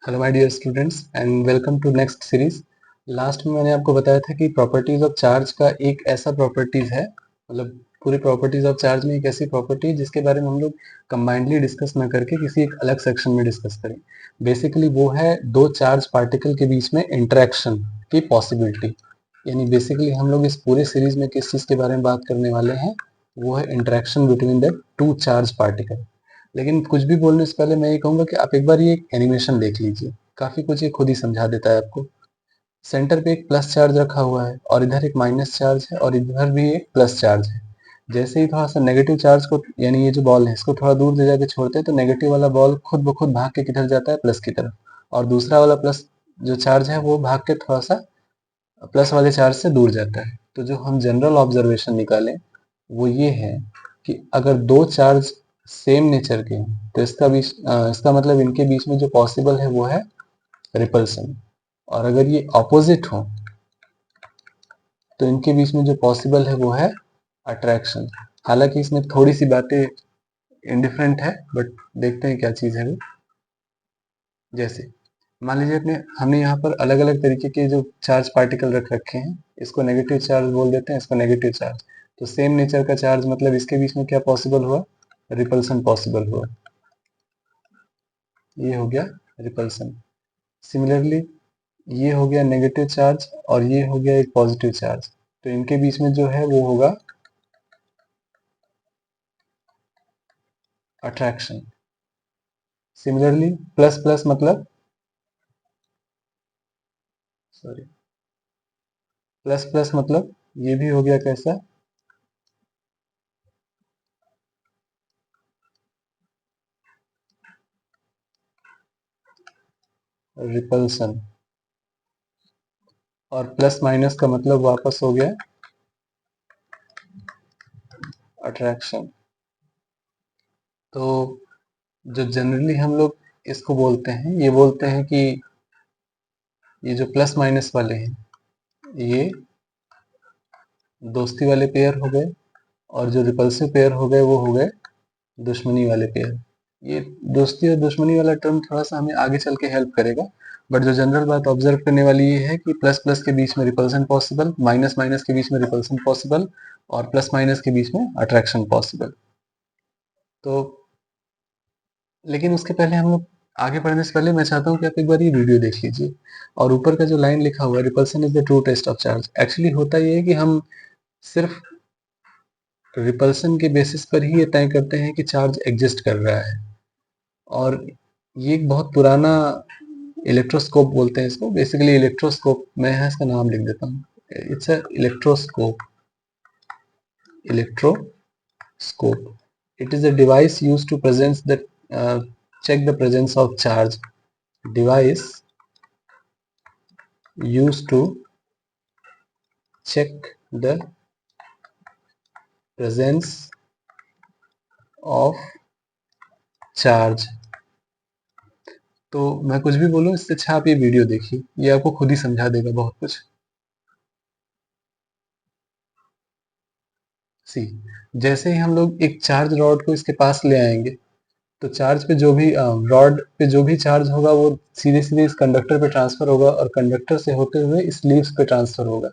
Hello my dear students and welcome to next series. Last में मैंने आपको बताया था कि प्रॉपर्टीज ऑफ चार्ज का एक ऐसा प्रॉपर्टीज है, मतलब पूरी प्रॉपर्टीज ऑफ चार्ज में एक ऐसी प्रॉपर्टी जिसके बारे में हम लोग कंबाइंडली डिस्कस ना करके किसी एक अलग सेक्शन में डिस्कस करें। बेसिकली वो है दो चार्ज पार्टिकल के बीच में इंटरेक्शन की पॉसिबिलिटी। यानी बेसिकली हम लोग इस पूरे सीरीज में किस चीज के बारे में बात करने वाले हैं, वो है interaction between the two charge particle. लेकिन कुछ भी बोलने से पहले मैं ये कहूंगा कि आप एक बार ये एनिमेशन देख लीजिए, काफी कुछ ये खुद ही समझा देता है आपको। सेंटर पे एक प्लस चार्ज रखा हुआ है और इधर एक माइनस चार्ज है और इधर भी एक प्लस चार्ज है। जैसे ही थोड़ा सा नेगेटिव चार्ज को, यानी ये जो बॉल है इसको थोड़ा दूर ले जाके छोड़ते हैं तो नेगेटिव वाला बॉल खुद ब खुद भाग के किधर जाता है, प्लस की तरफ। और दूसरा वाला प्लस जो चार्ज है वो भाग के थोड़ा सा प्लस वाले चार्ज से दूर जाता है। तो जो हम जनरल ऑब्जर्वेशन निकालें वो ये है कि अगर दो चार्ज सेम नेचर के हैं तो इसका मतलब इनके बीच में जो पॉसिबल है वो है रिपल्सन। और अगर ये ऑपोजिट हो तो इनके बीच में जो पॉसिबल है वो है अट्रैक्शन। हालांकि इसमें थोड़ी सी बातें इंडिफरेंट है, बट देखते हैं क्या चीज है वो। जैसे मान लीजिए अपने हमने यहाँ पर अलग अलग तरीके के जो चार्ज पार्टिकल रख रखे हैं, इसको नेगेटिव चार्ज बोल देते हैं, इसको नेगेटिव चार्ज। तो सेम नेचर का चार्ज मतलब इसके बीच में क्या पॉसिबल हुआ, रिपल्सन पॉसिबल हुआ। ये हो गया रिपल्सन। सिमिलरली ये हो गया नेगेटिव चार्ज और ये हो गया एक पॉजिटिव चार्ज, तो इनके बीच में जो है वो होगा अट्रैक्शन। सिमिलरली प्लस प्लस मतलब, सॉरी, प्लस प्लस मतलब ये भी हो गया कैसा, रिपल्सन। और प्लस माइनस का मतलब वापस हो गया अट्रैक्शन। तो जो जनरली हम लोग इसको बोलते हैं, ये बोलते हैं कि ये जो प्लस माइनस वाले हैं ये दोस्ती वाले पेयर हो गए, और जो रिपल्सिव पेयर हो गए वो हो गए दुश्मनी वाले पेयर। ये दोस्ती और दुश्मनी वाला टर्म थोड़ा सा हमें आगे चल के हेल्प करेगा, बट जो जनरल बात ऑब्जर्व करने वाली ये है कि प्लस प्लस के बीच में रिपल्सन पॉसिबल, माइनस माइनस के बीच में रिपल्सन पॉसिबल, और प्लस माइनस के बीच में अट्रैक्शन पॉसिबल। तो लेकिन उसके पहले हम लोग आगे बढ़ने से पहले मैं चाहता हूँ कि आप एक बार ये वीडियो देख लीजिए। और ऊपर का जो लाइन लिखा हुआ है, repulsion is the true test of charge, actually होता ये है कि हम सिर्फ रिपल्सन के बेसिस पर ही ये तय करते हैं कि चार्ज एग्जिस्ट कर रहा है। और ये एक बहुत पुराना इलेक्ट्रोस्कोप बोलते हैं इसको, बेसिकली इलेक्ट्रोस्कोप, मैं यहाँ इसका नाम लिख देता हूँ, it's a electroscope. Electroscope, it is a device used to check the presence of charge. Device used to check the presence of charge। तो मैं कुछ भी बोलूं इससे अच्छा आप ये वीडियो देखिए, ये आपको खुद ही समझा देगा बहुत कुछ। सी, जैसे ही हम लोग एक चार्ज रॉड को इसके पास ले आएंगे तो चार्ज पे जो भी रॉड पे जो भी चार्ज होगा वो सीधे सीधे इस कंडक्टर पे ट्रांसफर होगा, और कंडक्टर से होते हुए इस लीव्स पे ट्रांसफर होगा।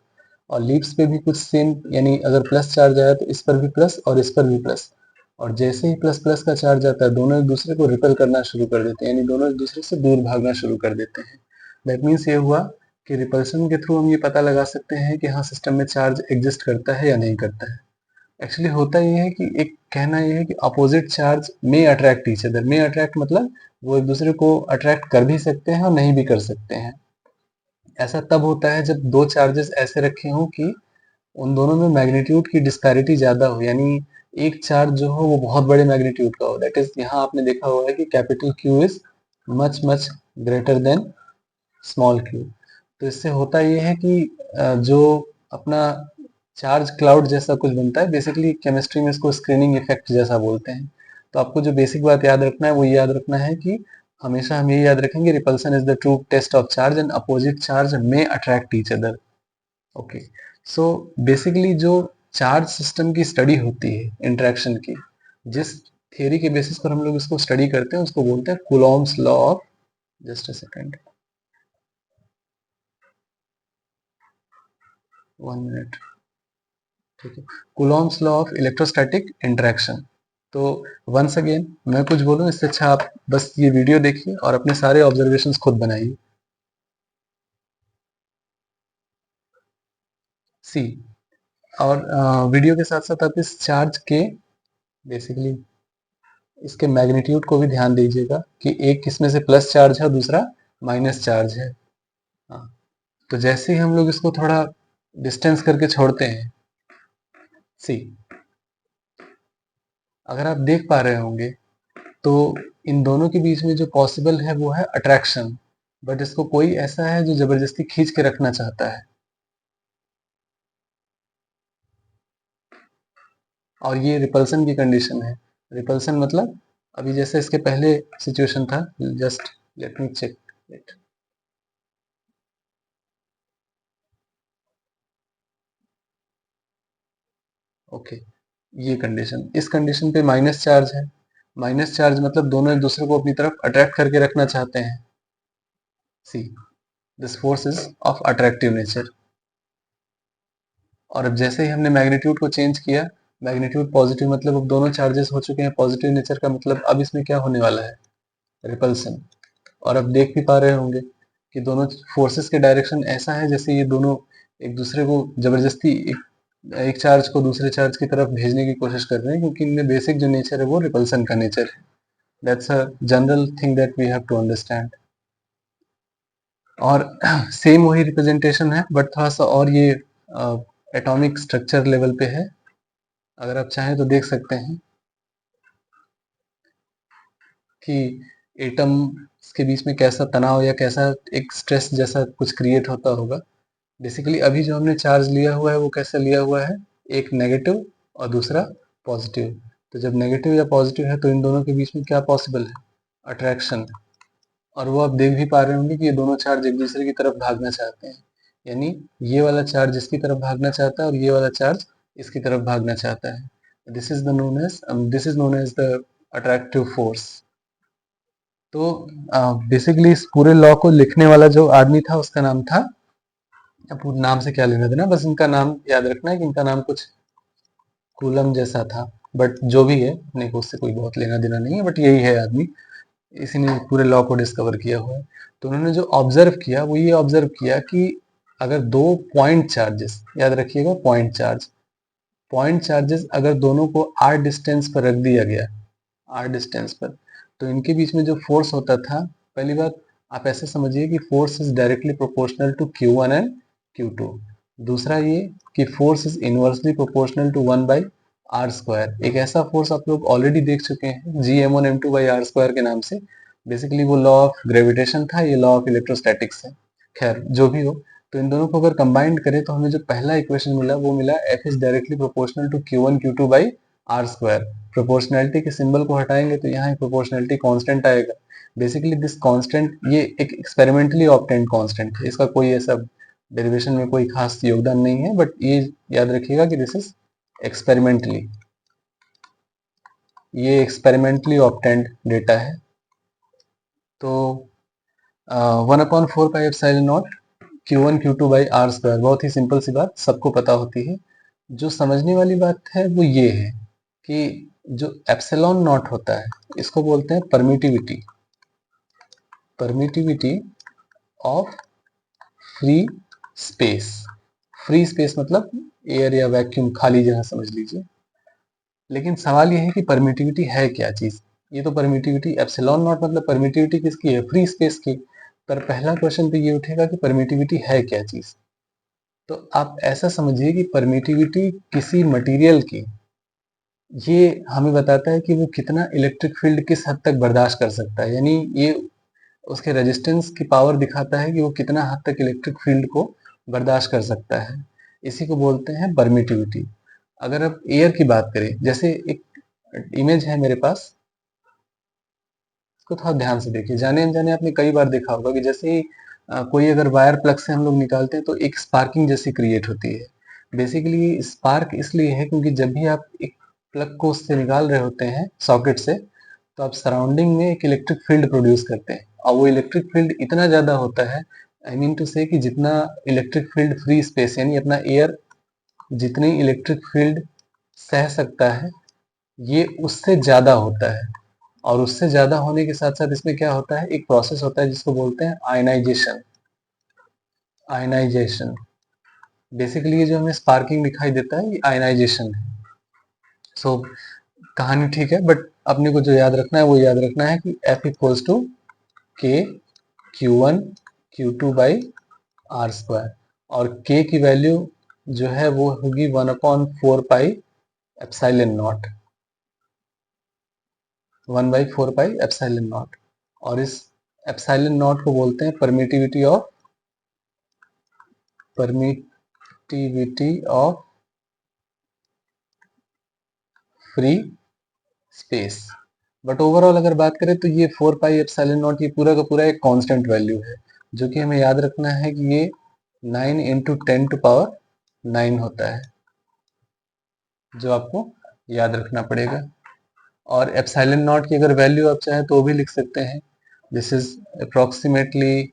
और लीव्स पे भी कुछ सेम, यानी अगर प्लस चार्ज आया तो इस पर भी प्लस और इस पर भी प्लस। और जैसे ही प्लस प्लस का चार्ज आता है दोनों एक दूसरे को रिपेल करना शुरू कर देते हैं, यानी दोनों एक दूसरे से दूर भागना शुरू कर देते हैं। दैट मीन्स ये हुआ कि रिपल्सन के थ्रू हम ये पता लगा सकते हैं कि हाँ, सिस्टम में चार्ज एग्जिस्ट करता है या नहीं करता है। एक्चुअली होता ये है कि एक कहना ये है कि अपोजिट चार्ज में अट्रैक्ट ईच अदर। में अट्रैक्ट मतलब वो एक दूसरे को अट्रैक्ट कर भी सकते हैं और नहीं भी कर सकते हैं। ऐसा तब होता है जब दो चार्जेस ऐसे रखे हों कि उन दोनों में मैग्नीट्यूड की डिस्पैरिटी ज्यादा हो, यानी एक चार्ज जो हो वो बहुत बड़े मैग्नीट्यूड का हो। दैट इज, यहाँ आपने देखा हुआ है कि capital Q is much much greater than small Q. तो इससे होता ये है कि जो अपना चार्ज क्लाउड जैसा कुछ बनता है, बेसिकली केमिस्ट्री में इसको स्क्रीनिंग इफेक्ट जैसा बोलते हैं। तो आपको जो बेसिक बात याद रखना है वो याद रखना है कि हमेशा हम ये याद रखेंगे, repulsion is the true test of charge and opposite charge में attract each other. Okay, so basically जो चार्ज सिस्टम की स्टडी होती है इंटरेक्शन की, जिस थियरी के बेसिस पर हम लोग इसको स्टडी करते हैं उसको बोलते हैं Coulomb's law of just a second, 1 minute. ठीक है, Coulomb's law of electrostatic interaction. तो वंस अगेन मैं कुछ बोलूं इससे अच्छा आप बस ये वीडियो देखिए और अपने सारे ऑब्जर्वेशंस खुद बनाइए। सी, और वीडियो के साथ साथ आप इस चार्ज के बेसिकली इसके मैग्नीट्यूड को भी ध्यान दीजिएगा कि एक किसमें से प्लस चार्ज है और दूसरा माइनस चार्ज है। हाँ, तो जैसे ही हम लोग इसको थोड़ा डिस्टेंस करके छोड़ते हैं, सी, अगर आप देख पा रहे होंगे तो इन दोनों के बीच में जो पॉसिबल है वो है अट्रैक्शन, बट इसको कोई ऐसा है जो जबरदस्ती खींच के रखना चाहता है, और ये रिपल्सन की कंडीशन है। रिपल्सन मतलब अभी जैसे इसके पहले सिचुएशन था, just let me check it. Okay, ये कंडीशन, इस कंडीशन पे माइनस चार्ज है। माइनस चार्ज मतलब दोनों एक दूसरे को अपनी तरफ अट्रैक्ट करके रखना चाहते हैं। See, this force is of attractive nature. और अब जैसे ही हमने मैग्नीट्यूड को चेंज किया, मैग्नीट्यूड पॉजिटिव मतलब अब दोनों चार्जेस हो चुके हैं पॉजिटिव नेचर का, मतलब अब इसमें क्या होने वाला है, रिपल्सन। और अब देख भी पा रहे होंगे कि दोनों फोर्सेस के डायरेक्शन ऐसा है जैसे ये दोनों एक दूसरे को जबरदस्ती एक चार्ज को दूसरे चार्ज की तरफ भेजने की कोशिश कर रहे हैं, क्योंकि इनमें बेसिक जो नेचर है वो रिपल्सन का नेचर है। That's a general thing that we have to understand. और सेम वही रिप्रेजेंटेशन है बट थोड़ा सा और ये एटॉमिक स्ट्रक्चर लेवल पे है। अगर आप चाहें तो देख सकते हैं कि एटम के बीच में कैसा तनाव या कैसा एक स्ट्रेस जैसा कुछ क्रिएट होता होगा। बेसिकली अभी जो हमने चार्ज लिया हुआ है वो कैसे लिया हुआ है, एक नेगेटिव और दूसरा पॉजिटिव। तो जब नेगेटिव या पॉजिटिव है तो इन दोनों के बीच में क्या पॉसिबल है, अट्रैक्शन। और वो आप देख भी पा रहे होंगे कि ये दोनों चार्ज एक दूसरे की तरफ भागना चाहते हैं, यानी ये वाला चार्ज इसकी तरफ भागना चाहता है और ये वाला चार्ज इसकी तरफ भागना चाहता है। This is known as the attractive force. तो बेसिकली इस पूरे लॉ को लिखने वाला जो आदमी था उसका नाम था, अब नाम से क्या लेना देना, बस इनका नाम याद रखना है कि इनका नाम कुछ कूलम जैसा था, बट जो भी है अपने को उससे कोई बहुत लेना देना नहीं है, बट यही है आदमी, इसी ने पूरे लॉ को डिस्कवर किया हुआ है। तो उन्होंने जो ऑब्जर्व किया वो ये ऑब्जर्व किया कि अगर दो पॉइंट चार्जेस, याद रखिएगा पॉइंट चार्जेस अगर दोनों को आर डिस्टेंस पर रख दिया गया, आर डिस्टेंस पर, तो इनके बीच में जो फोर्स होता था, पहली बात आप ऐसे समझिए कि force is directly proportional to Q1 and Q2। दूसरा ये कि force is inversely proportional to 1/r²। एक ऐसा फोर्स आप लोग ऑलरेडी देख चुके हैं G m1m2/r² के नाम से। बेसिकली वो लॉ ऑफ ग्रेविटेशन था, ये लॉ ऑफ इलेक्ट्रोस्टैटिक्स है। खैर जो भी हो, तो इन दोनों को अगर कंबाइंड करें तो हमें जो पहला इक्वेशन मिला वो मिला F is directly proportional to Q1 Q2/r²। Proportionality के सिंबल को हटाएंगे तो यहाँ एक प्रोपोर्शनैलिटी कांस्टेंट आएगा। बेसिकली दिस कांस्टेंट ये एक एक्सपेरिमेंटली ऑब्टेन्ड कांस्टेंट है, इसका कोई ऐसा डेरिवेशन में कोई खास योगदान नहीं है, बट ये याद रखिएगा कि दिस इज एक्सपेरिमेंटली, ये एक्सपेरिमेंटली ऑब्टेन्ड डेटा है। तो 1/4πε0 Q1 Q2/r², बहुत ही सिंपल सी बात, सबको पता होती है। जो समझने वाली बात है वो ये है कि जो एप्सिलॉन नॉट होता है इसको बोलते हैं permittivity, permittivity of free space. Free space मतलब एयर या वैक्यूम, खाली जगह समझ लीजिए। लेकिन सवाल यह है कि परमिटिविटी है क्या चीज। ये तो परमिटिविटी एप्सिलॉन नॉट मतलब परमिटिविटी किसकी है, फ्री स्पेस की। पर पहला क्वेश्चन तो ये उठेगा कि परमिटिविटी है क्या चीज। तो आप ऐसा समझिए कि परमिटिविटी किसी मटेरियल की, ये हमें बताता है कि वो कितना इलेक्ट्रिक फील्ड किस हद तक बर्दाश्त कर सकता है, यानी ये उसके रेजिस्टेंस की पावर दिखाता है कि वो कितना हद तक इलेक्ट्रिक फील्ड को बर्दाश्त कर सकता है। इसी को बोलते हैं परमिटिविटी। अगर आप एयर की बात करें, जैसे एक इमेज है मेरे पास, इसको थोड़ा ध्यान से देखिए। जाने अनजाने आपने कई बार देखा होगा कि जैसे ही कोई अगर वायर प्लग से हम लोग निकालते हैं तो एक स्पार्किंग जैसी क्रिएट होती है। बेसिकली स्पार्क इसलिए है क्योंकि जब भी आप एक प्लग को उससे निकाल रहे होते हैं सॉकेट से, तो आप सराउंडिंग में एक इलेक्ट्रिक फील्ड प्रोड्यूस करते हैं और वो इलेक्ट्रिक फील्ड इतना ज़्यादा होता है, आई मीन टू से कि जितना इलेक्ट्रिक फील्ड फ्री स्पेस यानी अपना एयर जितनी इलेक्ट्रिक फील्ड सह सकता है, ये उससे ज़्यादा होता है। और उससे ज़्यादा होने के साथ साथ इसमें क्या होता है, एक प्रोसेस होता है जिसको बोलते हैं आयनाइजेशन। आयनाइजेशन बेसिकली ये जो हमें स्पार्किंग दिखाई देता है, ये आयनाइजेशन है। सो कहानी ठीक है, बट अपने को जो याद रखना है वो याद रखना है कि F equals to K Q1 Q2 by are square, और K की वैल्यू जो है वो होगी 1/4 pi epsilon naught, 1/4 pi epsilon naught. और इस एप्सिलॉन नॉट को बोलते हैं permittivity of free space. But overall अगर बात करें तो ये 4 पाई एप्सिलॉन नॉट ये पूरा का पूरा एक कांस्टेंट वैल्यू है, जो कि हमें याद रखना है कि ये 9 इंटू 10⁻9 होता है, जो आपको याद रखना पड़ेगा। और एप्सिलॉन नॉट की अगर वैल्यू आप चाहें तो वो भी लिख सकते हैं, this is approximately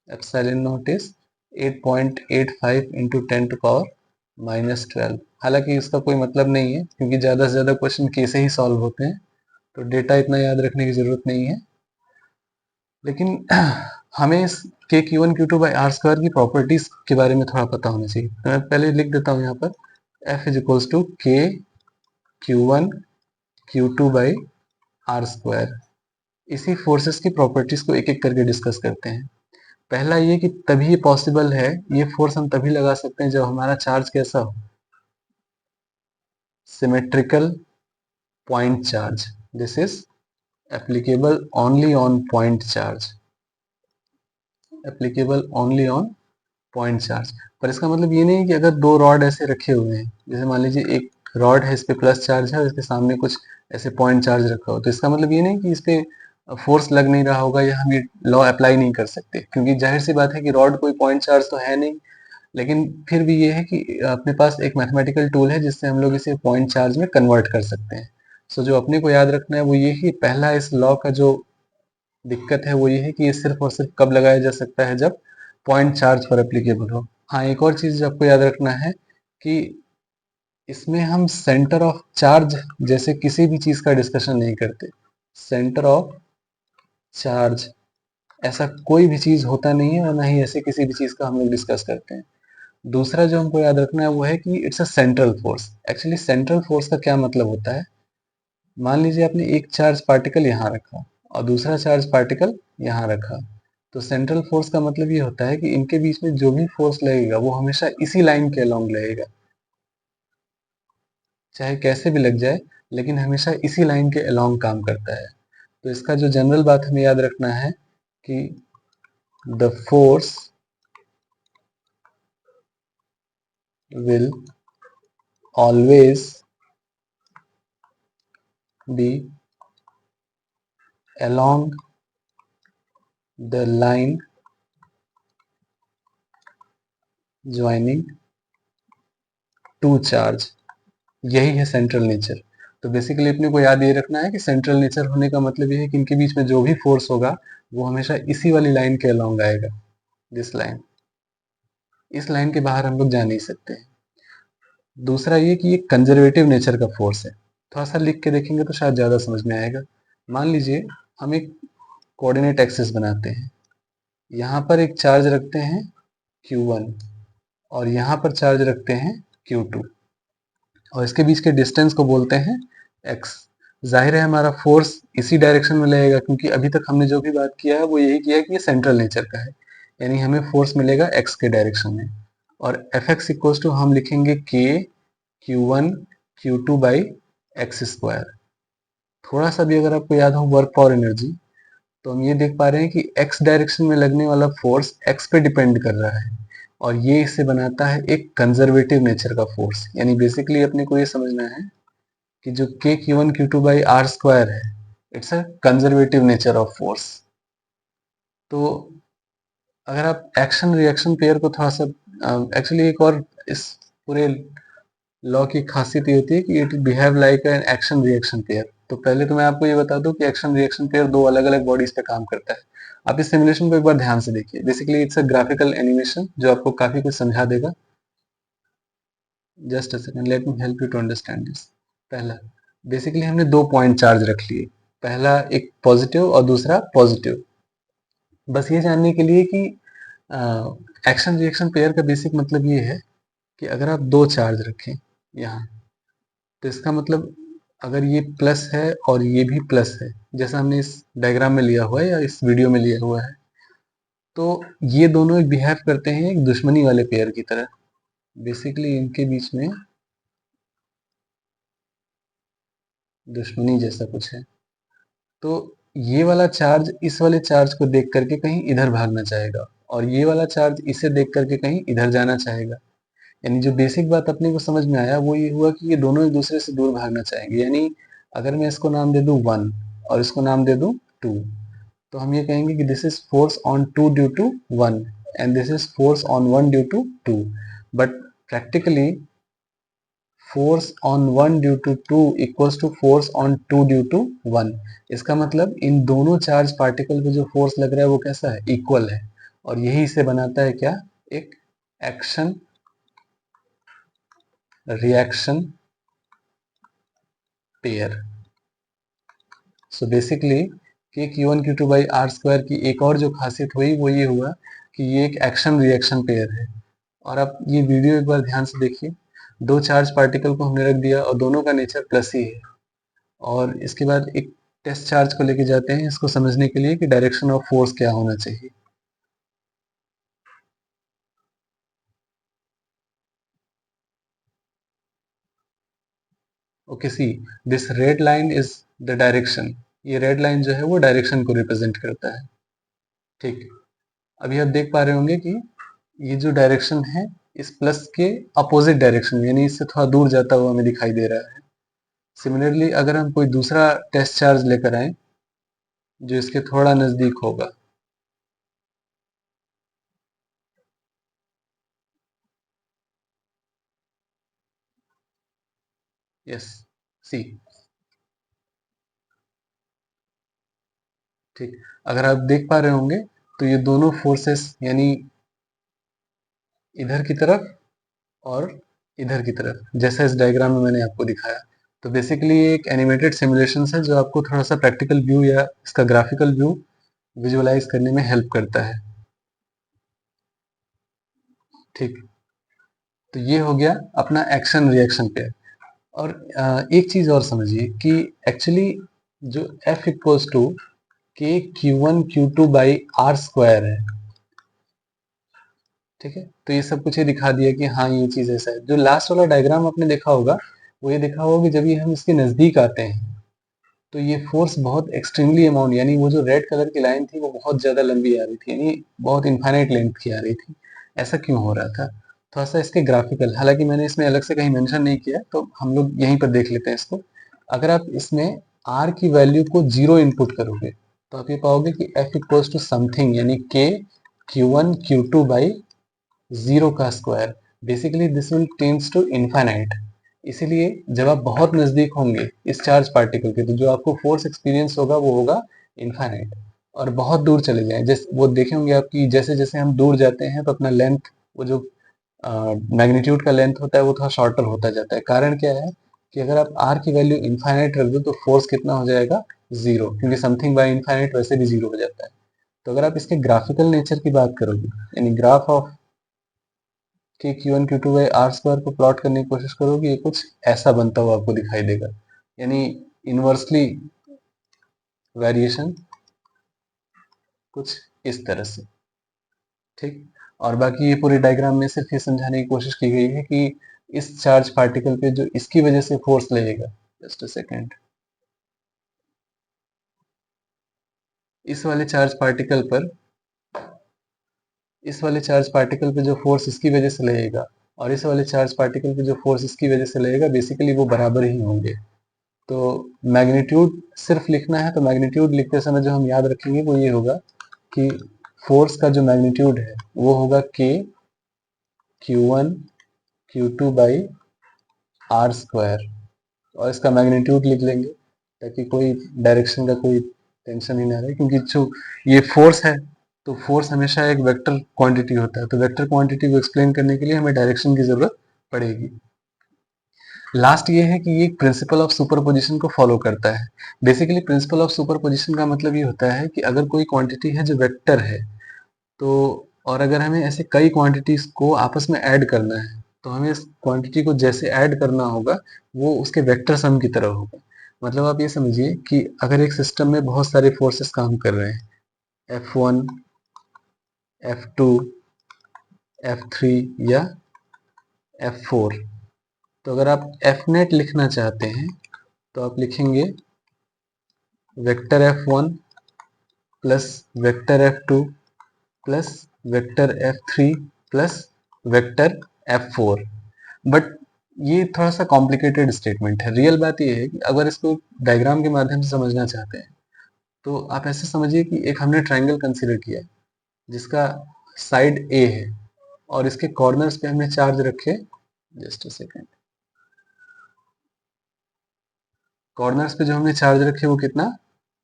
epsilon not is 8.85 into 10⁻12। हालांकि इसका कोई मतलब नहीं है क्योंकि ज़्यादा से ज़्यादा क्वेश्चन कैसे ही सॉल्व होते हैं, तो डेटा इतना याद रखने की ज़रूरत नहीं है। लेकिन हमें इस K Q1 Q2 by are square की प्रॉपर्टीज के बारे में थोड़ा पता होना चाहिए, तो मैं पहले लिख देता हूँ यहाँ पर F is equals to K Q1 Q2 by are square. इसी फोर्सेस की प्रॉपर्टीज को एक एक करके डिस्कस करते हैं। पहला ये कि तभी ये पॉसिबल है, ये फोर्स हम तभी लगा सकते हैं जब हमारा चार्ज कैसा हो, symmetrical point charge. This is applicable only on point charge, applicable only on point charge. पर इसका मतलब ये नहीं कि अगर दो रॉड ऐसे रखे हुए हैं, जैसे मान लीजिए एक रॉड है, इस पे प्लस चार्ज है और इसके सामने कुछ ऐसे पॉइंट चार्ज रखा हो, तो इसका मतलब ये नहीं कि इस पे फोर्स लग नहीं रहा होगा या हम ये लॉ अप्लाई नहीं कर सकते, क्योंकि जाहिर सी बात है कि रॉड कोई पॉइंट चार्ज तो है नहीं। लेकिन फिर भी ये है कि अपने पास एक मैथमेटिकल टूल है जिससे हम लोग इसे पॉइंट चार्ज में कन्वर्ट कर सकते हैं। सो जो अपने को याद रखना है वो ये कि पहला इस लॉ का जो दिक्कत है वो ये है कि ये सिर्फ और सिर्फ कब लगाया जा सकता है, जब पॉइंट चार्ज पर एप्लीकेबल हो। हाँ, एक और चीज आपको याद रखना है कि इसमें हम सेंटर ऑफ चार्ज जैसे किसी भी चीज का डिस्कशन नहीं करते। सेंटर ऑफ चार्ज ऐसा कोई भी चीज होता नहीं है और ना ही ऐसे किसी भी चीज का हम लोग डिस्कस करते हैं। दूसरा जो हमको याद रखना है वो है कि it's a central force. Actually central force का क्या मतलब होता है, मान लीजिए आपने एक चार्ज पार्टिकल यहाँ रखा और दूसरा चार्ज पार्टिकल यहाँ रखा, तो सेंट्रल फोर्स का मतलब ये होता है कि इनके बीच में जो भी फोर्स लगेगा वो हमेशा इसी लाइन के अलोंग लगेगा, चाहे कैसे भी लग जाए लेकिन हमेशा इसी लाइन के अलोंग काम करता है। तो इसका जो जनरल बात हमें याद रखना है कि the force will always be along the line joining two charge। यही है सेंट्रल नेचर। तो बेसिकली अपने को याद ये रखना है कि सेंट्रल नेचर होने का मतलब ये है कि इनके बीच में जो भी फोर्स होगा वो हमेशा इसी वाली लाइन के अलोंग आएगा, दिस लाइन। इस लाइन के बाहर हम लोग जा नहीं सकते। दूसरा ये कि ये कंजर्वेटिव नेचर का फोर्स है। थोड़ा सा लिख के देखेंगे तो शायद ज़्यादा समझ में आएगा। मान लीजिए हम एक कोऑर्डिनेट एक्सिस बनाते हैं, यहाँ पर एक चार्ज रखते हैं Q1 और यहाँ पर चार्ज रखते हैं Q2 और इसके बीच के डिस्टेंस को बोलते हैं x। जाहिर है हमारा फोर्स इसी डायरेक्शन में लगेगा, क्योंकि अभी तक हमने जो भी बात किया है वो यही किया है कि ये सेंट्रल नेचर का है, यानी हमें फोर्स मिलेगा x के डायरेक्शन में। और Fx इक्वल्स टू हम लिखेंगे k Q1 Q2 by x square. थोड़ा सा भी अगर आपको याद हो वर्क फॉर एनर्जी, तो हम ये देख पा रहे हैं कि x डायरेक्शन में लगने वाला फोर्स x पे डिपेंड कर रहा है और ये इसे बनाता है एक कंजर्वेटिव नेचर का फोर्स। यानी बेसिकली अपने को ये समझना है कि जो k Q1 Q2 by are square है, it's a conservative nature of force. तो अगर आप एक्शन रिएक्शन पेयर को थोड़ा सा एक्चुअली एक और इस पूरे लॉ की खासियत ये होती है कि it behave like an action reaction pair. तो पहले तो मैं आपको ये बता दूं कि एक्शन रिएक्शन पेयर दो अलग अलग बॉडीज पे काम करता है। आप इस सिमुलेशन को एक बार ध्यान से देखिए। Basically it's a graphical animation जो आपको काफी कुछ समझा देगा। Just a second, let me help you to understand this. पहला, बेसिकली हमने दो पॉइंट चार्ज रख लिए, पहला एक पॉजिटिव और दूसरा पॉजिटिव। बस ये जानने के लिए कि एक्शन रिएक्शन पेयर का बेसिक मतलब ये है कि अगर आप दो चार्ज रखें यहाँ, तो इसका मतलब अगर ये प्लस है और ये भी प्लस है, जैसा हमने इस डायग्राम में लिया हुआ है या इस वीडियो में लिया हुआ है, तो ये दोनों बिहेव करते हैं एक दुश्मनी वाले पेयर की तरह। बेसिकली इनके बीच में दुश्मनी जैसा कुछ है। तो ये वाला चार्ज इस वाले चार्ज को देख करके कहीं इधर भागना चाहेगा, और ये वाला चार्ज इसे देख करके कहीं इधर जाना चाहेगा। यानी जो बेसिक बात अपने को समझ में आया वो ये हुआ कि ये दोनों एक दूसरे से दूर भागना चाहेंगे। यानी अगर मैं इसको नाम दे दूं 1 और इसको नाम दे दूं 2, तो हम ये कहेंगे कि this is force on 2 due to 1 and this is force on 1 due to 2। But practically force on 1 due to 2 equals to force on 2 due to 1। इसका मतलब इन दोनों चार्ज पार्टिकल पे जो फोर्स लग रहा है वो कैसा है, इक्वल है। और यही इसे बनाता है क्या, एक action reaction pair. So basically के Q1 Q2 by are square की एक और जो खासियत हुई वो ये हुआ कि ये एक एक्शन रिएक्शन पेयर है। और आप ये वीडियो एक बार ध्यान से देखिए। दो चार्ज पार्टिकल को हमने रख दिया और दोनों का नेचर प्लस ही है। और इसके बाद एक टेस्ट चार्ज को लेके जाते हैं इसको समझने के लिए कि डायरेक्शन ऑफ फोर्स क्या होना चाहिए। Okay, see this red line is the direction. ये रेड लाइन जो है वो डायरेक्शन को रिप्रेजेंट करता है। ठीक, अभी आप देख पा रहे होंगे कि ये जो डायरेक्शन है इस प्लस के अपोजिट डायरेक्शन यानी इससे थोड़ा दूर जाता हुआ हमें दिखाई दे रहा है। सिमिलरली अगर हम कोई दूसरा टेस्ट चार्ज लेकर आए जो इसके थोड़ा नजदीक होगा, यस, सी, ठीक, अगर आप देख पा रहे होंगे तो ये दोनों फोर्सेस यानी इधर की तरफ और इधर की तरफ, जैसा इस डायग्राम में मैंने आपको दिखाया। तो बेसिकली ये एक एनिमेटेड सिमुलेशन है जो आपको थोड़ा सा प्रैक्टिकल व्यू या इसका ग्राफिकल व्यू विजुअलाइज करने में हेल्प करता है। ठीक, तो ये हो गया अपना एक्शन रिएक्शन पेयर। और एक चीज और समझिए कि एक्चुअली जो F equals to K Q1 Q2 by are square है, ठीक है। तो ये सब कुछ ये दिखा दिया कि हाँ ये चीज ऐसा है। जो लास्ट वाला डायग्राम आपने देखा होगा वो ये देखा होगा कि जब ये हम इसके नजदीक आते हैं तो ये फोर्स बहुत एक्सट्रीमली अमाउंट, यानी वो जो रेड कलर की लाइन थी वो बहुत ज्यादा लंबी आ रही थी, यानी बहुत इनफाइनाइट लेंथ की आ रही थी। ऐसा क्यों हो रहा था, थोड़ा सा इसके ग्राफिकल, हालांकि मैंने इसमें अलग से कहीं मेंशन नहीं किया तो हम लोग यहीं पर देख लेते हैं इसको। अगर आप इसमें आर की वैल्यू को 0 इनपुट करोगे तो आप ये पाओगे कि F इक्वल्स टू समथिंग यानी के Q1 Q2 बाई 0 का square. Basically this will tends to infinite. इसीलिए जब आप बहुत नजदीक होंगे इस चार्ज पार्टिकल के तो जो आपको फोर्स एक्सपीरियंस होगा वो होगा इनफाइनाइट। और बहुत दूर चले जाएं, जैसे वो देखे होंगे आपकी, जैसे जैसे हम दूर जाते हैं तो अपना लेंथ, वो जो मैग्नीट्यूड का लेंथ होता है वो थोड़ा शॉर्टर होता जाता है। कारण क्या है कि अगर आप आर की वैल्यू इनफाइनाइट रख दो तो फोर्स कितना हो जाएगा, जीरो, क्योंकि समथिंग बाय इनफाइनाइट वैसे भी जीरो हो जाता है। तो अगर आप इसके ग्राफिकल नेचर की बात करोगे यानी ग्राफ ऑफ कि Q1 Q2 by are square को प्लॉट करने की कोशिश करोगे ये कुछ ऐसा बनता हुआ आपको दिखाई देगा, यानी इनवर्सली वेरिएशन कुछ इस तरह से। ठीक, और बाकी ये पूरे डायग्राम में सिर्फ ये समझाने की कोशिश की गई है कि इस चार्ज पार्टिकल पे जो इसकी वजह से फोर्स लगेगा, जस्ट अ सेकेंड, इस वाले चार्ज पार्टिकल पर, इस वाले चार्ज पार्टिकल पे जो फोर्स इसकी वजह से लगेगा और इस वाले चार्ज पार्टिकल पे जो फोर्स इसकी वजह से लगेगा बेसिकली वो बराबर ही होंगे। तो मैग्नीट्यूड सिर्फ लिखना है तो मैग्नीट्यूड लिखते समय जो हम याद रखेंगे वो ये होगा कि फोर्स का जो मैग्नीट्यूड है वो होगा के Q1 Q2 by are square, और इसका मैग्नीट्यूड लिख लेंगे ताकि कोई डायरेक्शन का कोई टेंशन ही ना रहे, क्योंकि जो ये फोर्स है तो फोर्स हमेशा एक वेक्टर क्वांटिटी होता है, तो वेक्टर क्वांटिटी को एक्सप्लेन करने के लिए हमें डायरेक्शन की जरूरत पड़ेगी। लास्ट ये है कि ये प्रिंसिपल ऑफ सुपरपोजिशन को फॉलो करता है। बेसिकली प्रिंसिपल ऑफ सुपरपोजिशन का मतलब ये होता है कि अगर कोई क्वांटिटी है जो वेक्टर है, तो और अगर हमें ऐसे कई क्वांटिटीज को आपस में ऐड करना है, तो हमें इस क्वांटिटी को जैसे ऐड करना होगा वो उसके वेक्टर सम की तरह होगा। मतलब आप ये समझिए कि अगर एक सिस्टम में बहुत सारे फोर्सेस काम कर रहे हैं, F1, F2, F3 या F4, तो अगर आप F नेट लिखना चाहते हैं तो आप लिखेंगे vector F1 plus vector F2 plus vector F3 plus vector F4। But ये थोड़ा सा कॉम्प्लिकेटेड स्टेटमेंट है। रियल बात ये है कि अगर इसको डायग्राम के माध्यम से समझना चाहते हैं तो आप ऐसे समझिए कि एक हमने ट्रायंगल कंसीडर किया जिसका साइड ए है और इसके कॉर्नर्स पे हमने चार्ज रखे, जस्ट अ सेकेंड, कॉर्नर्स पे जो हमने चार्ज रखे वो कितना,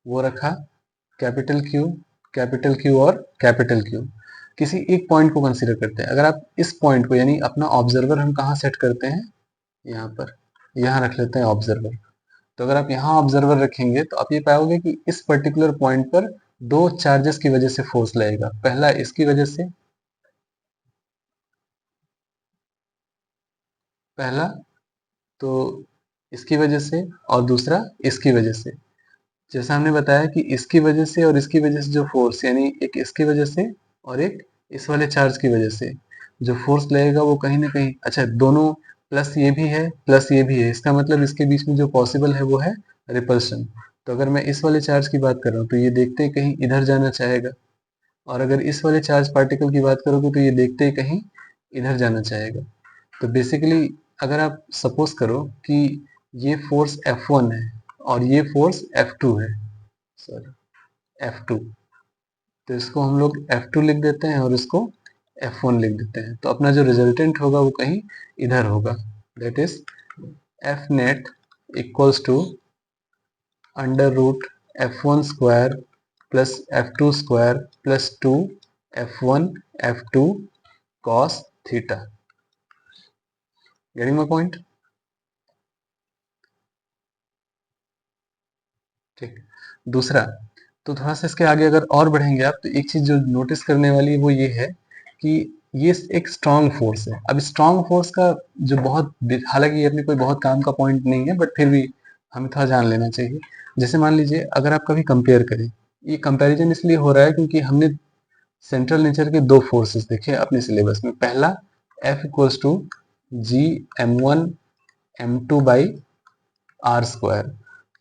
वो रखा कैपिटल क्यू और कैपिटल क्यू। किसी एक पॉइंट को कंसीडर करते हैं। अगर आप इस पॉइंट को यानी अपना ऑब्जर्वर हम कहाँ सेट करते हैं, यहाँ पर, यहाँ रख लेते हैं ऑब्जर्वर। तो अगर आप यहाँ ऑब्जर्वर रखेंगे तो आप ये पाओगे कि इस पर्टिकुलर पॉइंट पर दो चार्जेस की वजह से फोर्स लगेगा। पहला इसकी वजह से, पहला तो इसकी वजह से और दूसरा इसकी वजह से। जैसा हमने बताया कि इसकी वजह से और इसकी वजह से जो फोर्स, यानी एक इसकी वजह से और एक इस वाले चार्ज की वजह से जो फोर्स लगेगा वो कहीं ना कहीं, अच्छा दोनों प्लस ये भी है प्लस ये भी है, इसका मतलब इसके बीच में जो पॉसिबल है वो है रिपल्शन। तो अगर मैं इस वाले चार्ज की बात कर रहा हूँ तो ये देखते ही कहीं इधर जाना चाहेगा, और अगर इस वाले चार्ज पार्टिकल की बात करोगे तो ये देखते ही कहीं इधर जाना चाहेगा। तो बेसिकली अगर आप सपोज करो कि ये फोर्स F1 है और ये फोर्स F2 है, सॉरी F2, तो इसको हम लोग F2 लिख देते हैं और इसको F1 लिख देते हैं। तो अपना जो रिजल्टेंट होगा वो कहीं इधर होगा, that is F net equals to under root F1 square plus F2 square plus 2 F1 F2 cos theta. Getting my point? ठीक। दूसरा, तो थोड़ा सा इसके आगे अगर और बढ़ेंगे आप तो एक चीज जो नोटिस करने वाली है वो ये है कि ये एक स्ट्रांग फोर्स है। अब स्ट्रांग फोर्स का जो बहुत, हालांकि ये अपने कोई बहुत काम का पॉइंट नहीं है बट फिर भी हमें थोड़ा जान लेना चाहिए। जैसे मान लीजिए अगर आप कभी कंपेयर करें, ये कंपैरिजन इसलिए हो रहा है क्योंकि हमने सेंट्रल नेचर के दो फोर्सेस देखे अपने सिलेबस में। पहला F equals to G M1 M2 by are square,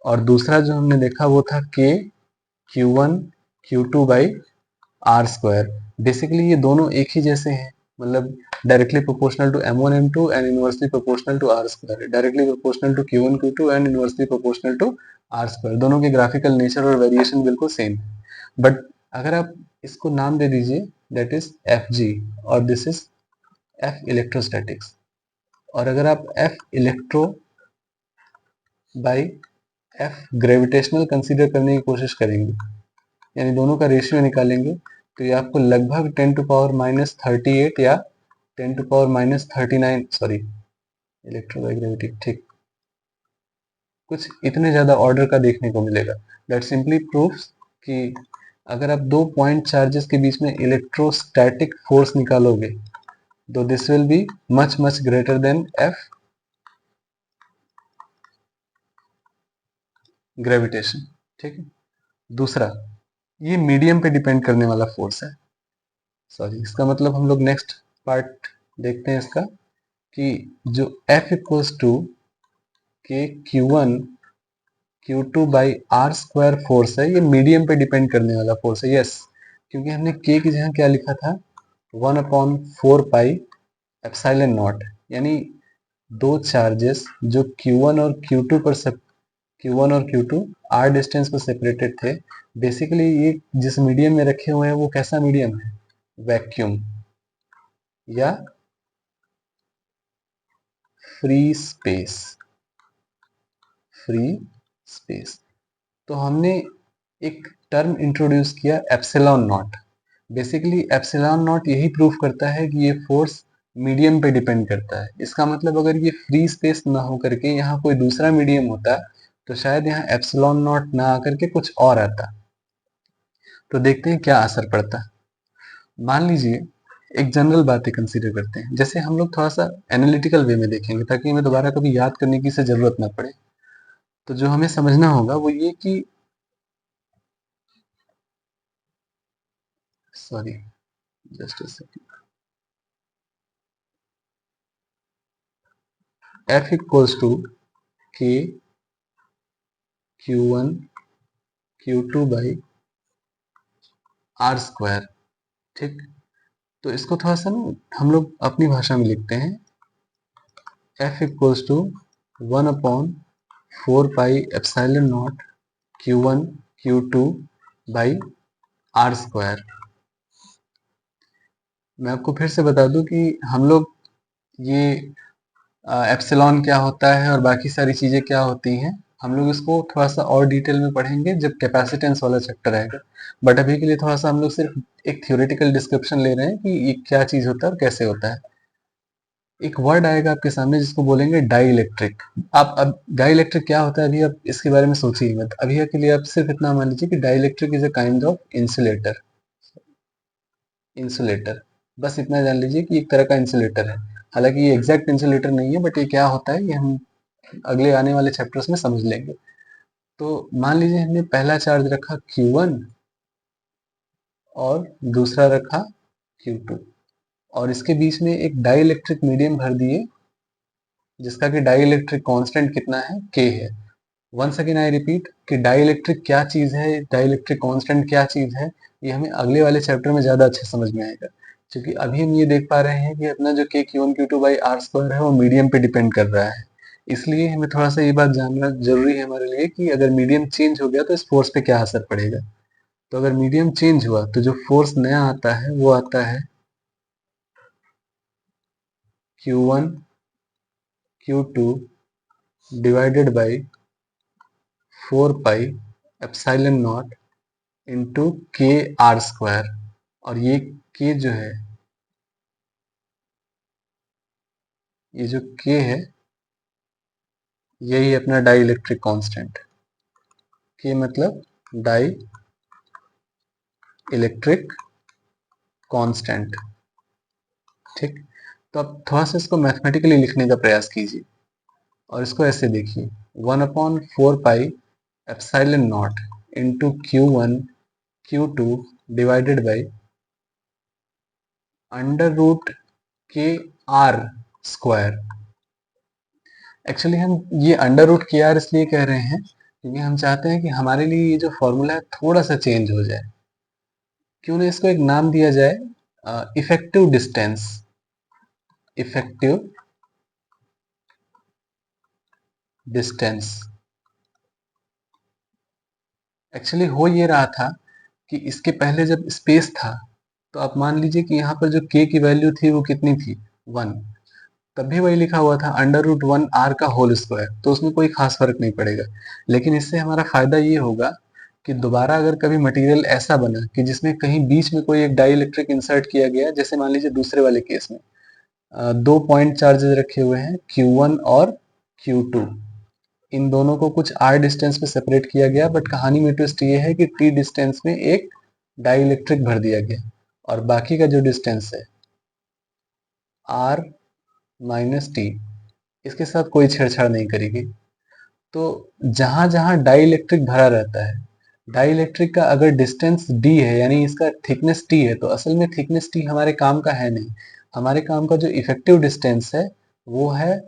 और दूसरा जो हमने देखा वो था K Q1 Q2 by are square. Basically ये दोनों एक ही जैसे हैं, मतलब directly proportional to M1 M2 and inversely proportional to R square, directly proportional to Q1 Q2 and inversely proportional to R square. दोनों के ग्राफिकल नेचर और वेरिएशन बिल्कुल सेम है। बट अगर आप इसको नाम दे दीजिए, दैट इज Fg, और दिस इज F इलेक्ट्रोस्टैटिक्स, और अगर आप F electro by F gravitational consider करने की कोशिश करेंगे, यानी दोनों का रेशियो निकालेंगे, तो ये आपको लगभग 10 टू पावर माइनस 38 या 10 टू पावर माइनस 39, सॉरी इलेक्ट्रोग्रेविटी, ठीक, कुछ इतने ज्यादा ऑर्डर का देखने को मिलेगा। दैट सिंपली प्रूव्स कि अगर आप दो पॉइंट चार्जेस के बीच में इलेक्ट्रोस्टैटिक फोर्स निकालोगे तो this will be much much greater than F gravitation. ठीक है। दूसरा, ये मीडियम पे डिपेंड करने वाला फोर्स है, सॉरी इसका मतलब हम लोग नेक्स्ट पार्ट देखते हैं इसका, कि जो F equals to K Q1 Q2 by are square force है, ये मीडियम पे डिपेंड करने वाला फोर्स है। यस, क्योंकि हमने K की जगह क्या लिखा था, 1/4 पाई एप्सिलॉन नॉट, यानी दो चार्जेस जो Q1 और Q2 पर Q1 और Q2 r डिस्टेंस पर सेपरेटेड थे। बेसिकली ये जिस मीडियम में रखे हुए हैं वो कैसा मीडियम है, वैक्यूम या फ्री स्पेस, फ्री स्पेस। तो हमने एक टर्म इंट्रोड्यूस किया epsilon not. Basically epsilon not यही प्रूफ करता है कि ये फोर्स मीडियम पे डिपेंड करता है। इसका मतलब अगर ये फ्री स्पेस ना हो करके यहाँ कोई दूसरा मीडियम होता तो शायद यहाँ एप्सिलॉन नॉट ना आकर के कुछ और आता। तो देखते हैं क्या असर पड़ता। मान लीजिए एक जनरल बातें कंसीडर करते हैं, जैसे हम लोग थोड़ा सा एनालिटिकल वे में देखेंगे ताकि हमें दोबारा कभी याद करने की से जरूरत ना पड़े। तो जो हमें समझना होगा वो ये कि sorry just a second, F equals to K Q1 Q2 by are square. ठीक, तो इसको थोड़ा सा ना हम लोग अपनी भाषा में लिखते हैं। F equals to 1/4 pi epsilon naught Q1 Q2 by are square. मैं आपको फिर से बता दूं कि हम लोग ये एप्सिलॉन क्या होता है और बाकी सारी चीजें क्या होती हैं, हम लोग इसको थोड़ा सा और डिटेल में पढ़ेंगे जब कैपेसिटेंस वाला चैप्टर आएगा। बट अभी के लिए थोड़ा सा हम लोग सिर्फ एक थ्योरेटिकल डिस्क्रिप्शन ले रहे हैं कि ये क्या चीज होता है और कैसे होता है। एक वर्ड आएगा आपके सामने जिसको बोलेंगे डाई इलेक्ट्रिक। आप अब डाई इलेक्ट्रिक क्या होता है अभी आप इसके बारे में सोचिए मत, अभी के लिए आप सिर्फ इतना मान लीजिए कि dielectric is a kind of insulator. Insulator, बस इतना जान लीजिए कि एक तरह का इंसुलेटर है। हालांकि ये एग्जैक्ट इंसुलेटर नहीं है, बट ये क्या होता है ये हम अगले आने वाले चैप्टर्स में समझ लेंगे। तो मान लीजिए हमने पहला चार्ज रखा Q1 और दूसरा रखा Q2 और इसके बीच में एक डाई इलेक्ट्रिक मीडियम भर दिए जिसका कि डाई इलेक्ट्रिक कांस्टेंट कितना है, K है। वंस अगेन आई रिपीट कि डाई इलेक्ट्रिक क्या चीज है, डाई इलेक्ट्रिक कांस्टेंट क्या चीज है, ये हमें अगले वाले चैप्टर में ज्यादा अच्छे समझ में आएगा। क्योंकि अभी हम ये देख पा रहे हैं कि अपना जो K Q1 Q2 by are square है वो मीडियम पे डिपेंड कर रहा है। इसलिए हमें थोड़ा सा ये बात जानना जरूरी है हमारे लिए कि अगर मीडियम चेंज हो गया तो इस फोर्स पे क्या असर पड़ेगा। तो अगर मीडियम चेंज हुआ तो जो फोर्स नया आता है वो आता है Q1 Q2 divided by 4 pi epsilon naught into के आर स्क्वायर। और ये के जो है, ये जो के है यही अपना डाई इलेक्ट्रिक कांस्टेंट। के मतलब डाई इलेक्ट्रिक कांस्टेंट। ठीक, तो अब थोड़ा सा इसको मैथमेटिकली लिखने का प्रयास कीजिए और इसको ऐसे देखिए 1/4 pi epsilon naught into Q1 Q2 divided by under root K R square. Actually हम ये अंडर रूट के आर इसलिए कह रहे हैं क्योंकि हम चाहते हैं कि हमारे लिए ये जो फॉर्मूला है थोड़ा सा चेंज हो जाए। क्यों ना इसको एक नाम दिया जाए, effective distance. Effective distance. Actually हो ये रहा था कि इसके पहले जब स्पेस था तो आप मान लीजिए कि यहाँ पर जो k की वैल्यू थी वो कितनी थी, 1। तब भी वही लिखा हुआ था अंडर रूट 1 आर का होल स्क्वायर, तो उसमें कोई खास फर्क नहीं पड़ेगा। लेकिन इससे हमारा फायदा ये होगा कि दोबारा अगर कभी मटेरियल ऐसा बना कि जिसमें कहीं बीच में कोई एक डाई इलेक्ट्रिक इंसर्ट किया गया, जैसे मान लीजिए दूसरे वाले केस में दो पॉइंट चार्जेस रखे हुए हैं Q1 और Q2, इन दोनों को कुछ r डिस्टेंस पे सेपरेट किया गया, बट कहानी में ट्विस्ट ये है कि t डिस्टेंस में एक डाई इलेक्ट्रिक भर दिया गया और बाकी का जो डिस्टेंस है r माइनस टी, इसके साथ कोई छेड़छाड़ नहीं करेगी। तो जहां जहां डाई इलेक्ट्रिक भरा रहता है, डाई इलेक्ट्रिक का अगर डिस्टेंस d है यानी इसका थिकनेस t है, तो असल में थिकनेस t हमारे काम का है नहीं। हमारे काम का जो इफेक्टिव डिस्टेंस है वो है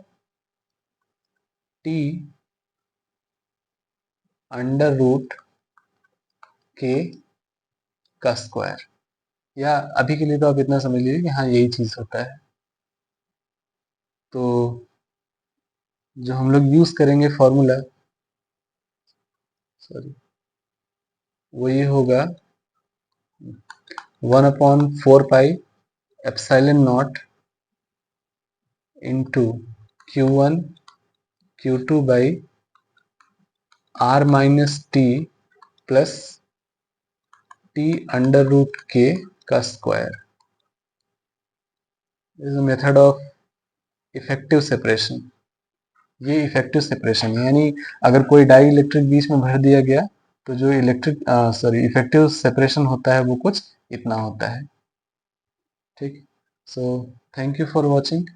t अंडर रूट के का स्क्वायर। या अभी के लिए तो आप इतना समझ लीजिए कि हाँ यही चीज होता है। तो जो हम लोग यूज करेंगे फॉर्मूला, सॉरी, वो ये होगा 1/4 pi epsilon naught into Q1 Q2 by r minus T plus T under root K का square is a method of effective separation. ये इफेक्टिव सेपरेशन है, यानी अगर कोई डाई इलेक्ट्रिक बीच में भर दिया गया तो जो इफेक्टिव सेपरेशन होता है वो कुछ इतना होता है। ठीक, so thank you for watching.